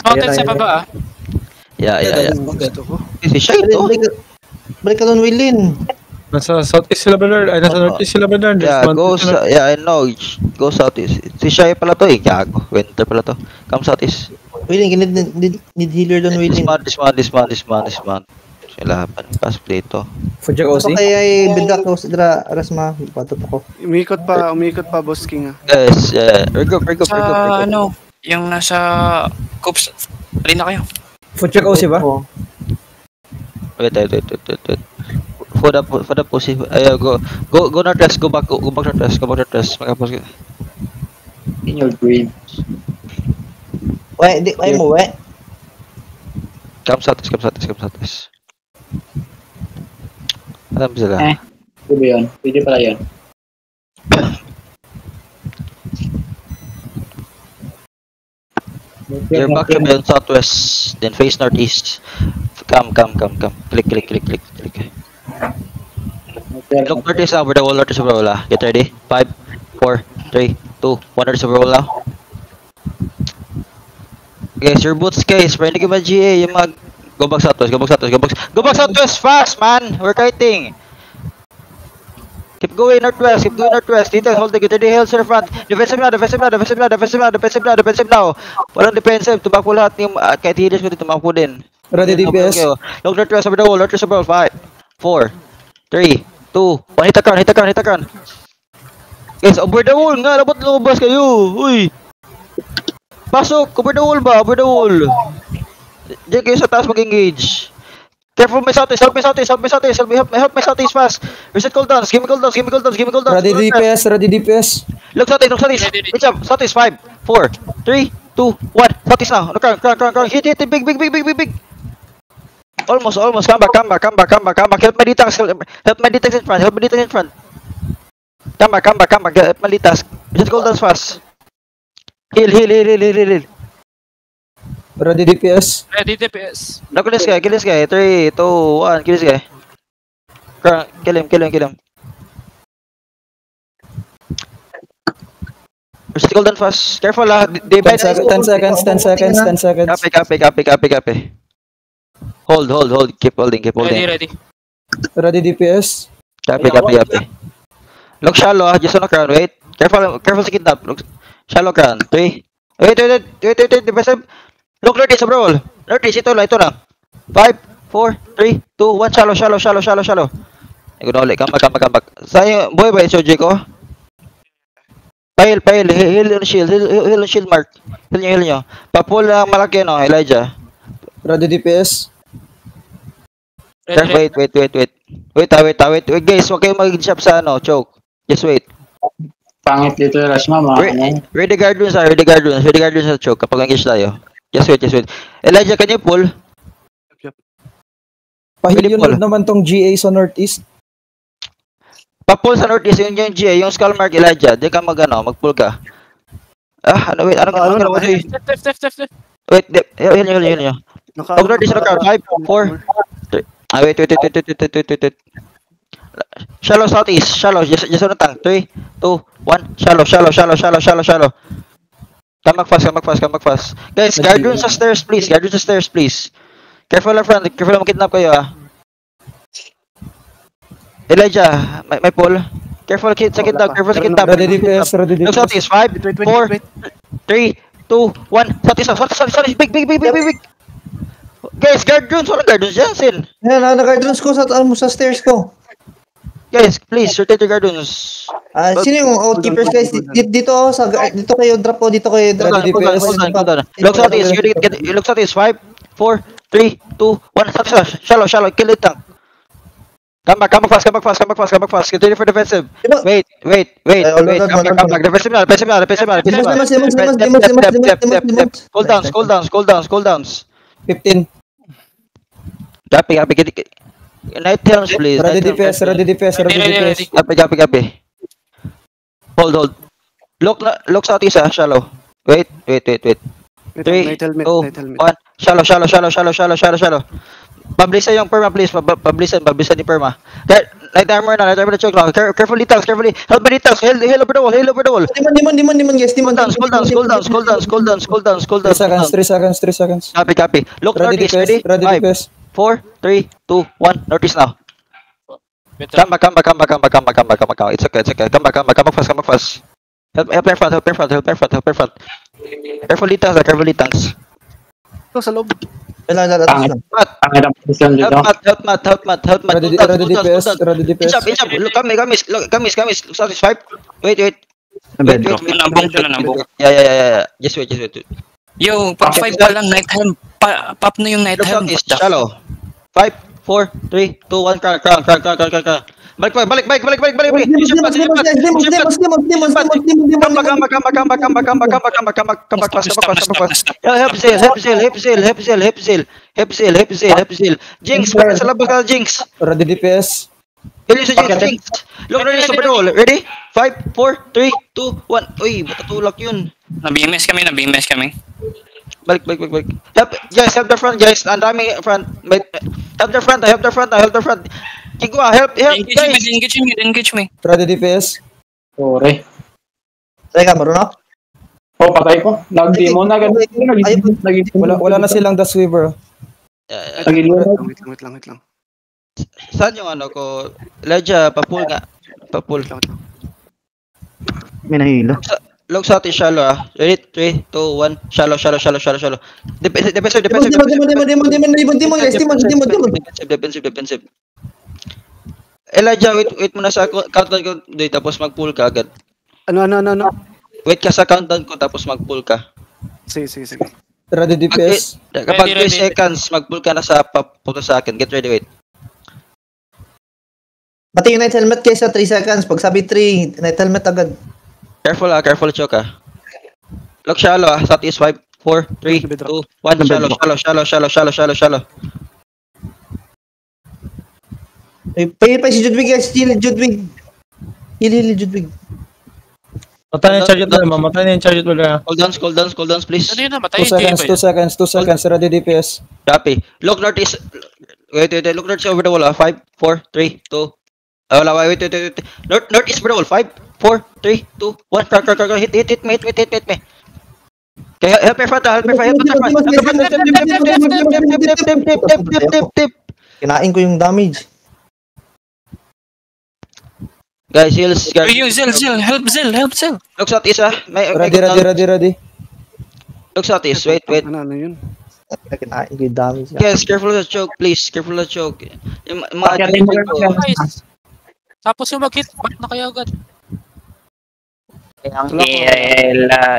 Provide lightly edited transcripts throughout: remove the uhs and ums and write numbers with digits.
Mountain sa baba. Yeah. Gusto ko. Siya ito. Balik ka doon, Willin. Nasa southeast sila Bernard. Ay, nasa northeast sila Bernard. Yeah, I know. Go southeast. Si Shai pala to eh. Gago. Winter pala to. Come southeast. Willin, need healer doon, Willin. This man. Silapan. Pass play to. Fujak Ito OC. kaya ay bidak ko sa Rasma. Patot ako. Umikot pa, Boss King. Yes, yeah. Regroup. Sa ano, yung nasa Coops. Alin na kayo? Fujak OC ba? Oo. Wait. For the pussy. Go northwest. Go back northwest. Magkapos. In your grave. Wait, ay mo, wait. Come southeast. Alam sila. Pwede yun. Pwede pala yun. Your back should be on southwest, then face northeast. Come. Click. Look northeast now, over the wall. Get ready. 5, 4, 3, 2, 1 northeast over the wall now. Guys, your boots, guys. Pwede ka ba GA? Yung mag... Go back southwest fast, man! We're kiting! Keep going northwest. Dito, hold the good hills in the front. Defensive now. Walang defensive. Tumakbo lahat yung kahit healers ko dito, tumakbo din. Ready DPS. Look northwest over the wall. 5, 4, 3, 2, 1. Hit the crown. Guys, over the wall nga. Dapat lumabas kayo. Uy! Pasok! Over the wall ba? Diyan kayo sa taas mag-engage. Careful my southeast. Help me southeast fast. Reset cooldowns. Give me cooldowns. Ready DPS. Look southeast. Reach up. Southeast. 5, 4, 3, 2, 1. Southeast now. No, crown. Hit. Big. Almost. Come back. Help my details in front. Come back. Help my details. Reset cooldowns fast. Heal. Ready DPS. No, kill this guy. 3, 2, 1. Kill this guy. Kill him. Reset cooldown fast. Careful lah. 10 seconds. Copy. Hold. Keep holding. Ready. Ready DPS. Copy. Look shallow. Just on the crown. Wait. Careful sa kidnap. Look shallow crown. 3. Wait. Defensive. Look northeast over wall. Northeast, ito lang. 5, 4, 3, 2, 1. Shallow. Ikaw na ulit. Come back. Saan yung buhay ba yung SOJ ko? Pahil. Heal on shield mark. Heal nyo. Papul lang malaki no, Elijah. Ready DPS. Wait. Wait guys, huwag kayong mag-shop sa choke. Just wait. Pangit dito yung Rashma, mga Ready guard dun sa choke kapag engage tayo. Just wait. Elijah, can you pull? Pahil yun naman tong GA sa northeast. Pa-pull sa northeast, yun yung GA, yung skull mark, Elijah. Diyan ka mag-pull ka. Wait, Wait, heal nyo. Huwag northeast na crowd. 5, 4, 3. Wait. Shallow southeast. Just on the tank. 3, 2, 1. Shallow. Come back fast. Guys, guard dun sa stairs, please. Careful lang, friend. Careful lang makidnap kayo, Elijah, may pull. Careful sa kidnap. Ready DPS. Look southeast. 5, 4, 3, 2, 1. Southeast. Big. Guys, guard dun. Sobrang guard dun dyan, Sin. Yan, nag-guard dun ko sa stairs ko. Guys, please, rotate your guardians. Sino yung outkeepers guys? Dito kayo drop ko, Hold on. Look southeast, 5, 4, 3, 2, 1. Shallow, kill it tank. Come back fast. Continue for defensive. Wait. Come back. Defensive na. Cool downs. 15. Copy. Night helms, please. Ready DPS. Copy. Hold. Look southeast, shallow. Wait. 3, 2, 1. Shallow. Pabilisan yung perma, please. Pabilisan ni perma. Light armor na choke lang. Carefully tags, carefully. Help me tags. Heal over the wall. Demon, guys. Demon. Skull down. 3 seconds. Copy. Look Ready northeast, DPS, ready? ready 5, DPS. 4, 3, 2, 1. Northeast now. Better. Come back. It's okay. Come back fast. Help their front. Carefully tanks. Ito sa loob. Wala. Pangit ang posisyon dito. Help Matt. Ready DPS. Inch up. Look, kamis. Sorry, swipe. Wait. Nabong. Yeah. Just wait. Yo, pag 5 pa lang, night helm. Pop na yung night Look helm. southeast, shallow. 5, 4, 3, 2, 1, crown. Balik. Use your path. Come back fast. Help seal. Jinx, baka sa labas ka, Jinx. Ready DPS. Heal sa Jinx. Look na rin sa patrol. Ready? 5, 4, 3, 2, 1. Uy, matatulak yun. Na-BMS kami. Balik. Help the front, guys. Ang daming front. Help the front. Kigwa, help, guys. Engage me. Ready DPS. Sorry. Teka, marunong? Oh, patay ko. Nag-demo na ganun. Wala na silang Dust Weaver. Wait lang. Saan yung ano ko? Ledja, papul nga. Papul. May nahilo. Look sa atin, shallow ah. Ready? 3, 2, 1. Shallow. Defensive. Defensive. Elijah, wait muna sa countdown ko dito, tapos mag-pull ka agad. Ano? Wait ka sa countdown ko, tapos mag-pull ka. Sige. Ready DPS. Kapag 3 Ready. seconds, mag-pull ka na sa papunta sa akin. Get ready, wait. Pati yung night helmet guys sa 3 seconds. Pag sabi 3, night helmet agad. Careful, choke ah. Look shallow ah, southeast 5, 4, 3, 2, 1. Shallow. Pa si Judwig guys. Judwig. Heal Judwig. Matay na yung charge wala. Cool downs, please. Ano yun na? 2 seconds. Ready DPS. Copy. Look northeast. Wait. Look northeast over the wall ah. 5, 4, 3, 2. Wala, wait. Northeast over the wall. 5, 4, 3, 2, 1. Crown. Hit me. Okay, help your front. Tip. Kinain ko yung damage. Guys, heals. Zil. Help Zil. Look southeast ah. Ready. Look southeast. Wait. Ano yun? Kinain ko yung damage. Yes, careful sa choke, please. Yung mga Pagkatin mo ko. lang. Guys. Tapos yung mag-hit, back na kayo agad.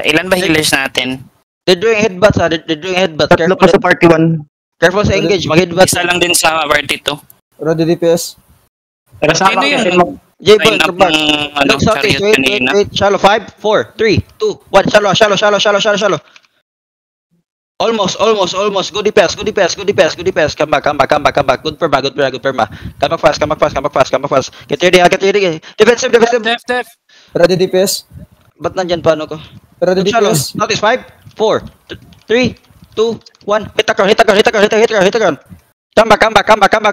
Ilan ba healers natin? They're doing headbutts ah. Tatlo pa sa party 1. Careful sa engage. Mag-headbutts. Isa lang din sa party 2. Ready DPS. Pero sa Sino yun? pagkatin mo. J-Boy, Line up come back. ng Look southeast. chariot kanina. Wait. Shallow. 5, 4, 3, 2, 1. Shallow. Almost. Good DPS. Come back. Good perma. Come back fast. Get ready. Defensive. Def. Ready DPS. Ba't nandyan pa ano ko? Ready Look shallow. DPS. Notice 5, 4, 3, 2, 1. Hit the ground. Come back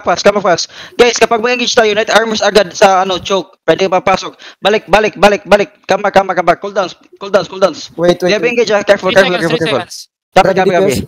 fast. Guys, kapag mag-engage tayo, night armors agad sa choke. Pwede papasok. Balik. Come back. Cool downs. Wait. We have engage, careful. Three seconds. Copy. Ready DPS.